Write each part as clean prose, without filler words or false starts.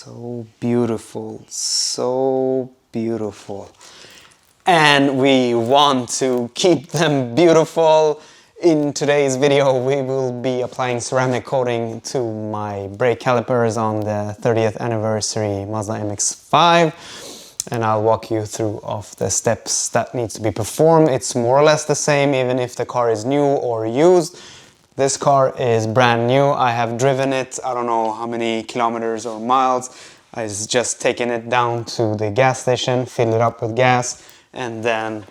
So beautiful, so beautiful. And we want to keep them beautiful. In today's video, we will be applying ceramic coating to my brake calipers on the 30th anniversary Mazda MX-5. And I'll walk you through of the steps that needs to be performed. It's more or less the same, even if the car is new or used. This car is brand new. I have driven it, I don't know how many kilometers or miles. I just taken it down to the gas station, filled it up with gas, and then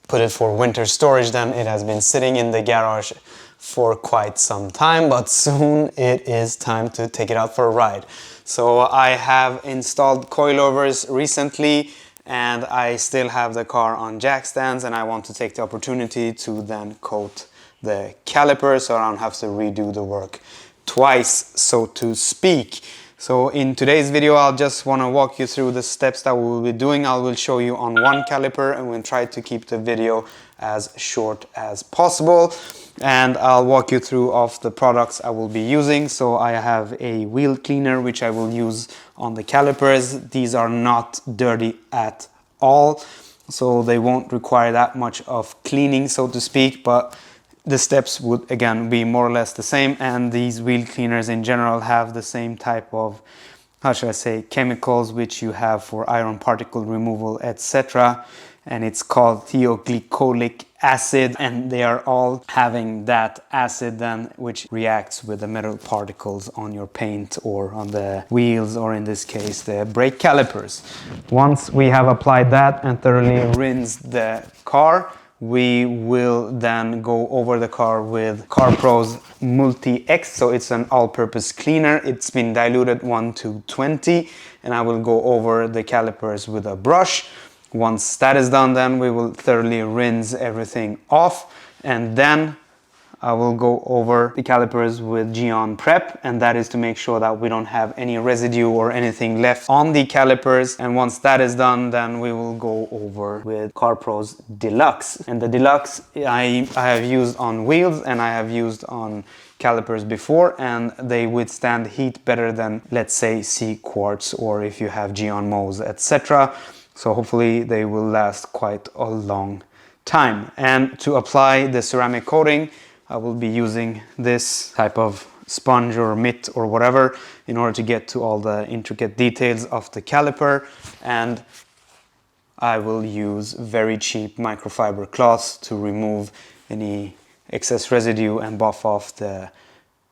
put it for winter storage. Then it has been sitting in the garage for quite some time, but soon it is time to take it out for a ride. So I have installed coilovers recently, and I still have the car on jack stands, and I want to take the opportunity to then coat the caliper so I don't have to redo the work twice, so to speak. So in today's video, I'll just want to walk you through the steps that we will be doing. I will show you on one caliper, and we'll try to keep the video as short as possible. And I'll walk you through of the products I will be using. So I have a wheel cleaner, which I will use on the calipers. These are not dirty at all, so they won't require that much of cleaning, so to speak, but the steps would again be more or less the same. And these wheel cleaners in general have the same type of, how should I say, chemicals which you have for iron particle removal, etc. And it's called thioglycolic acid, and they are all having that acid then which reacts with the metal particles on your paint or on the wheels, or in this case the brake calipers. Once we have applied that and thoroughly rinsed the car, we will then go over the car with Carpro's Multi-X. So it's an all-purpose cleaner. It's been diluted 1:20, and I will go over the calipers with a brush. Once that is done, then we will thoroughly rinse everything off, and then I will go over the calipers with Gyeon Prep, and that is to make sure that we don't have any residue or anything left on the calipers. And once that is done, then we will go over with Carpro's DLUX. And the DLUX I have used on wheels and I have used on calipers before, and they withstand heat better than, let's say, C quartz, or if you have Gyeon Mo's, etc. So hopefully they will last quite a long time. And to apply the ceramic coating, I will be using this type of sponge or mitt or whatever in order to get to all the intricate details of the caliper. And I will use very cheap microfiber cloths to remove any excess residue and buff off the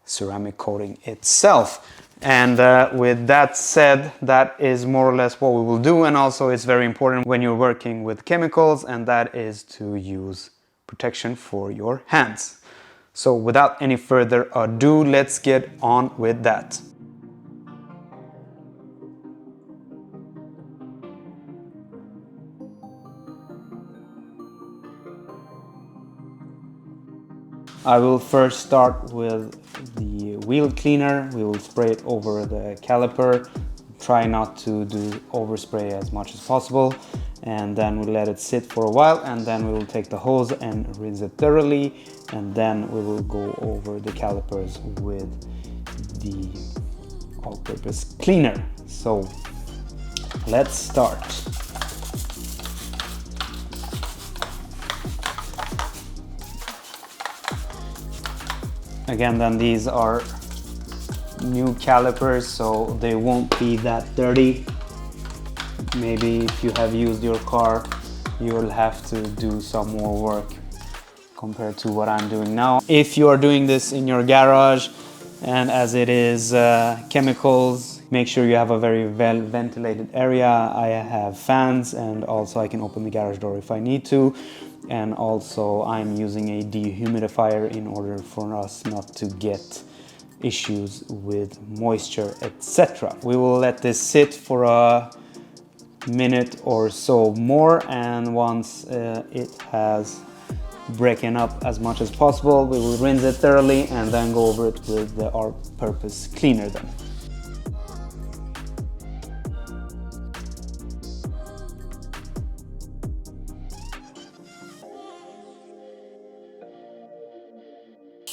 ceramic coating itself. And with that said, that is more or less what we will do. And also it's very important when you're working with chemicals, and that is to use protection for your hands. So without any further ado, let's get on with that. I will first start with the wheel cleaner. We will spray it over the caliper. Try not to do overspray as much as possible. And then we'll let it sit for a while, and then we will take the hose and rinse it thoroughly, and then we will go over the calipers with the all-purpose cleaner. So let's start. Again, then these are new calipers, so they won't be that dirty. Maybe if you have used your car, you will have to do some more work compared to what I'm doing now. If you are doing this in your garage, and as it is chemicals, make sure you have a very well ventilated area. I have fans, and also I can open the garage door if I need to. And also I'm using a dehumidifier in order for us not to get issues with moisture, etc. We will let this sit for a minute or so more, and once it has broken up as much as possible, we will rinse it thoroughly and then go over it with the all-purpose cleaner then.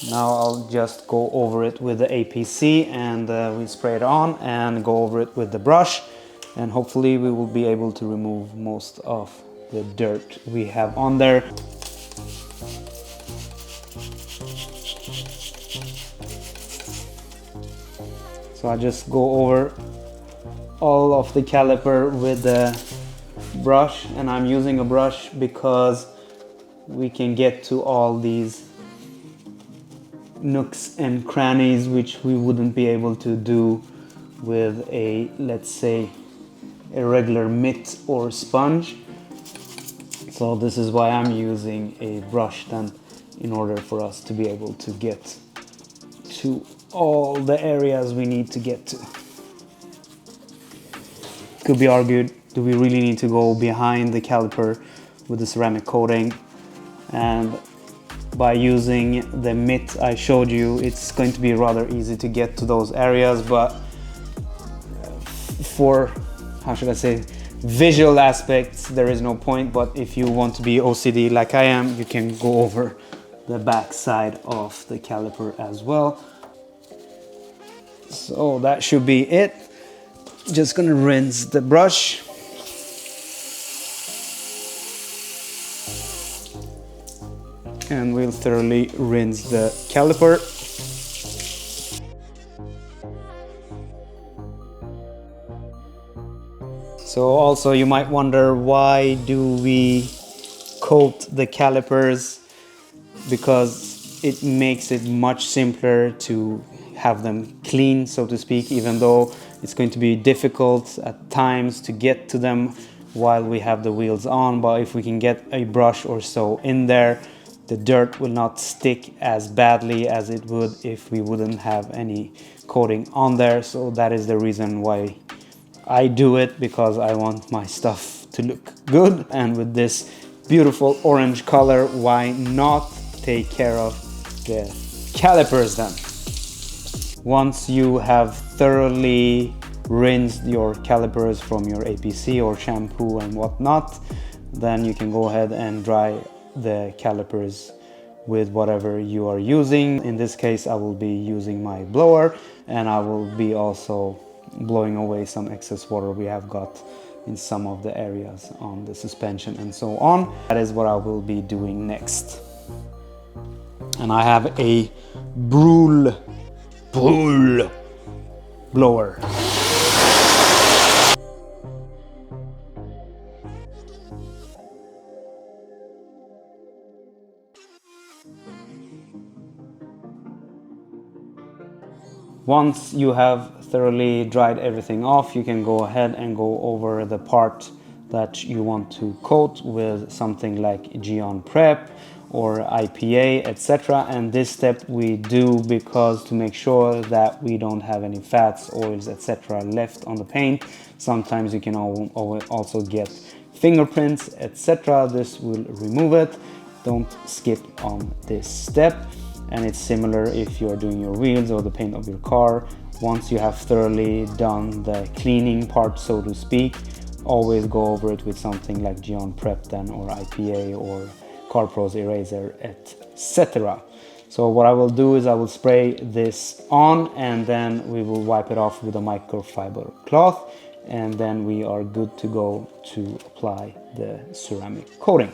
Now I'll just go over it with the APC and we spray it on and go over it with the brush, and hopefully we will be able to remove most of the dirt we have on there. So I just go over all of the caliper with the brush, and I'm using a brush because we can get to all these nooks and crannies which we wouldn't be able to do with a, let's say, a regular mitt or sponge. So this is why I'm using a brush then, in order for us to be able to get to all the areas we need to get to. Could be argued, do we really need to go behind the caliper with the ceramic coating? And by using the mitt I showed you, it's going to be rather easy to get to those areas, but for, how should I say, visual aspects, there is no point. But if you want to be OCD like I am, you can go over the back side of the caliper as well. So that should be it. Just gonna rinse the brush. And we'll thoroughly rinse the caliper. So also you might wonder, why do we coat the calipers? Because it makes it much simpler to have them clean, so to speak, even though it's going to be difficult at times to get to them while we have the wheels on. But if we can get a brush or so in there, the dirt will not stick as badly as it would if we wouldn't have any coating on there. So that is the reason why I do it, because I want my stuff to look good. And with this beautiful orange color, why not take care of the calipers then? Once you have thoroughly rinsed your calipers from your APC or shampoo and whatnot, then you can go ahead and dry the calipers with whatever you are using. In this case, I will be using my blower, and I will be also blowing away some excess water we have got in some of the areas on the suspension and so on. That is what I will be doing next. And I have a Brühl blower. Once you have thoroughly dried everything off, you can go ahead and go over the part that you want to coat with something like Gyeon Prep or IPA, etc. And this step we do because to make sure that we don't have any fats, oils, etc. left on the paint. Sometimes you can also get fingerprints, etc. This will remove it. Don't skip on this step. And it's similar if you're doing your wheels or the paint of your car. Once you have thoroughly done the cleaning part, so to speak, always go over it with something like Gyeon Prep then, or IPA, or Carpro's eraser, etc. So what I will do is I will spray this on, and then we will wipe it off with a microfiber cloth, and then we are good to go to apply the ceramic coating.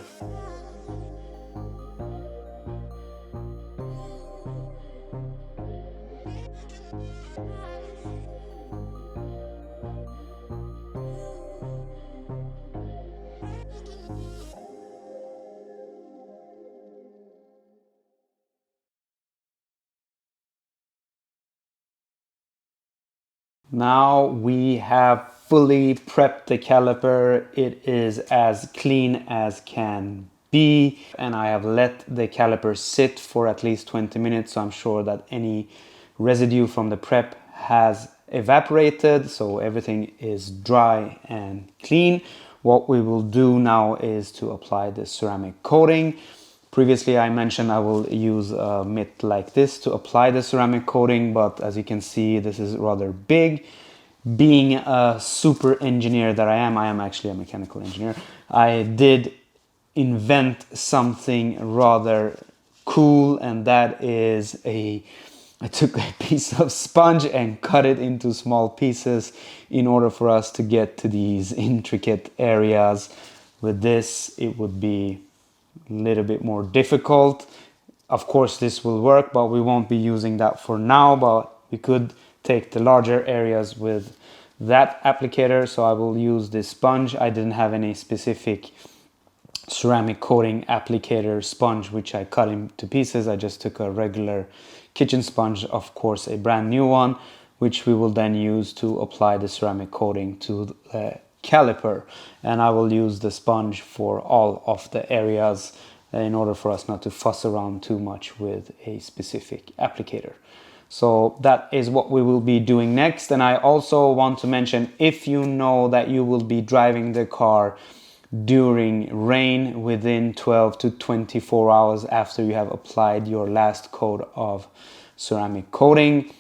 Now we have fully prepped the caliper. It is as clean as can be, and I have let the caliper sit for at least 20 minutes, so I'm sure that any residue from the prep has evaporated, so everything is dry and clean. What we will do now is to apply the ceramic coating. Previously I mentioned I will use a mitt like this to apply the ceramic coating, but as you can see, this is rather big. Being a super engineer that I am actually a mechanical engineer, I did invent something rather cool, and that is I took a piece of sponge and cut it into small pieces in order for us to get to these intricate areas. With this, it would be a little bit more difficult. Of course, this will work, but we won't be using that for now, but we could take the larger areas with that applicator. So I will use this sponge. I didn't have any specific ceramic coating applicator sponge which I cut into pieces. I just took a regular kitchen sponge, of course a brand new one, which we will then use to apply the ceramic coating to the caliper. And I will use the sponge for all of the areas in order for us not to fuss around too much with a specific applicator. So that is what we will be doing next. And I also want to mention, if you know that you will be driving the car during rain within 12 to 24 hours after you have applied your last coat of ceramic coating,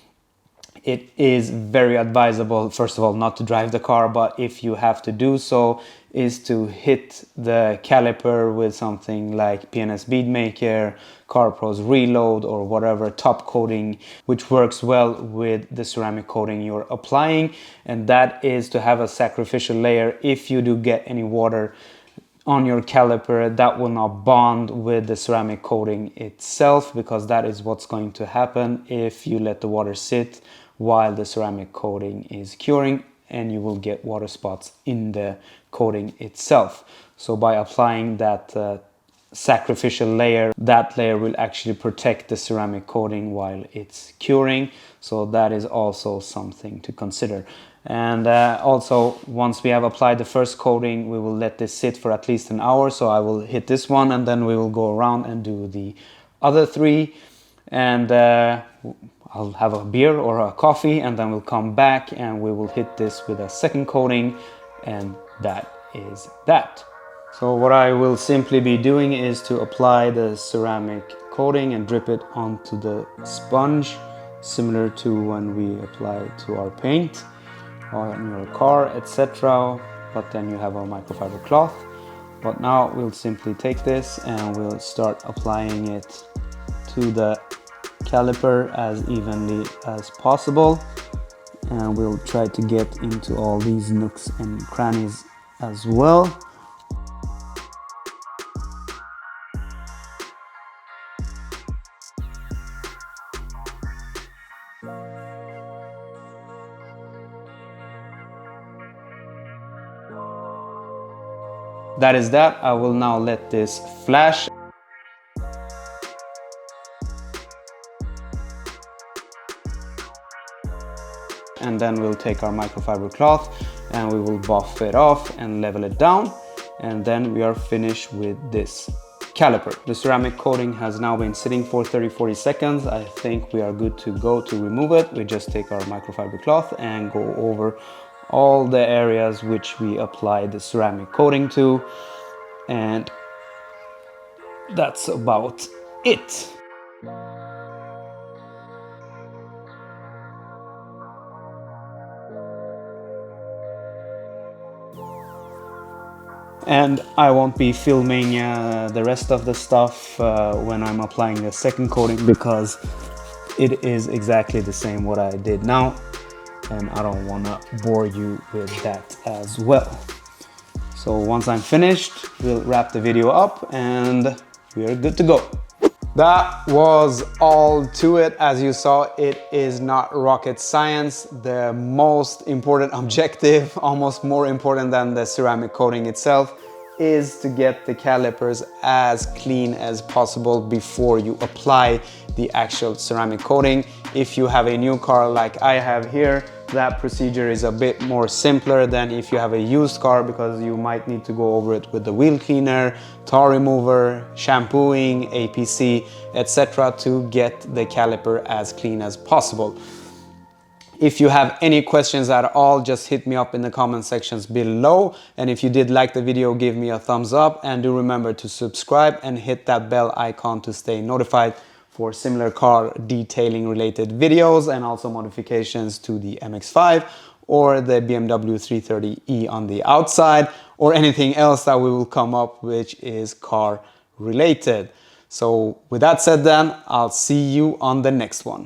it is very advisable, first of all, not to drive the car, but if you have to do so, is to hit the caliper with something like P&S Beadmaker, Carpro's Reload, or whatever top coating which works well with the ceramic coating you're applying. And that is to have a sacrificial layer. If you do get any water on your caliper, that will not bond with the ceramic coating itself, because that is what's going to happen if you let the water sit while the ceramic coating is curing, and you will get water spots in the coating itself. So by applying that sacrificial layer, that layer will actually protect the ceramic coating while it's curing. So that is also something to consider. And also, once we have applied the first coating, we will let this sit for at least an hour. So I will hit this one, and then we will go around and do the other three. And I'll have a beer or a coffee, and then we'll come back and we will hit this with a second coating, and that is that. So what I will simply be doing is to apply the ceramic coating and drip it onto the sponge, similar to when we apply it to our paint on your car, etc. But then you have our microfiber cloth. But now we'll simply take this and we'll start applying it to the caliper as evenly as possible, and we'll try to get into all these nooks and crannies as well. That is that. I will now let this flash. And then we'll take our microfiber cloth and we will buff it off and level it down. And then we are finished with this caliper. The ceramic coating has now been sitting for 30-40 seconds. I think we are good to go to remove it. We just take our microfiber cloth and go over all the areas which we applied the ceramic coating to. And that's about it. And I won't be filming the rest of the stuff when I'm applying the second coating, because it is exactly the same what I did now, and I don't want to bore you with that as well. So once I'm finished, we'll wrap the video up and we are good to go. That was all to it. As you saw, it is not rocket science. The most important objective, almost more important than the ceramic coating itself, is to get the calipers as clean as possible before you apply the actual ceramic coating. If you have a new car like I have here, that procedure is a bit more simpler than if you have a used car, because you might need to go over it with the wheel cleaner, tar remover, shampooing, APC, etc. to get the caliper as clean as possible. If you have any questions at all, just hit me up in the comment sections below. And if you did like the video, give me a thumbs up, and do remember to subscribe and hit that bell icon to stay notified for similar car detailing related videos, and also modifications to the MX-5 or the BMW 330e on the outside, or anything else that we will come up which is car related. So with that said then, I'll see you on the next one.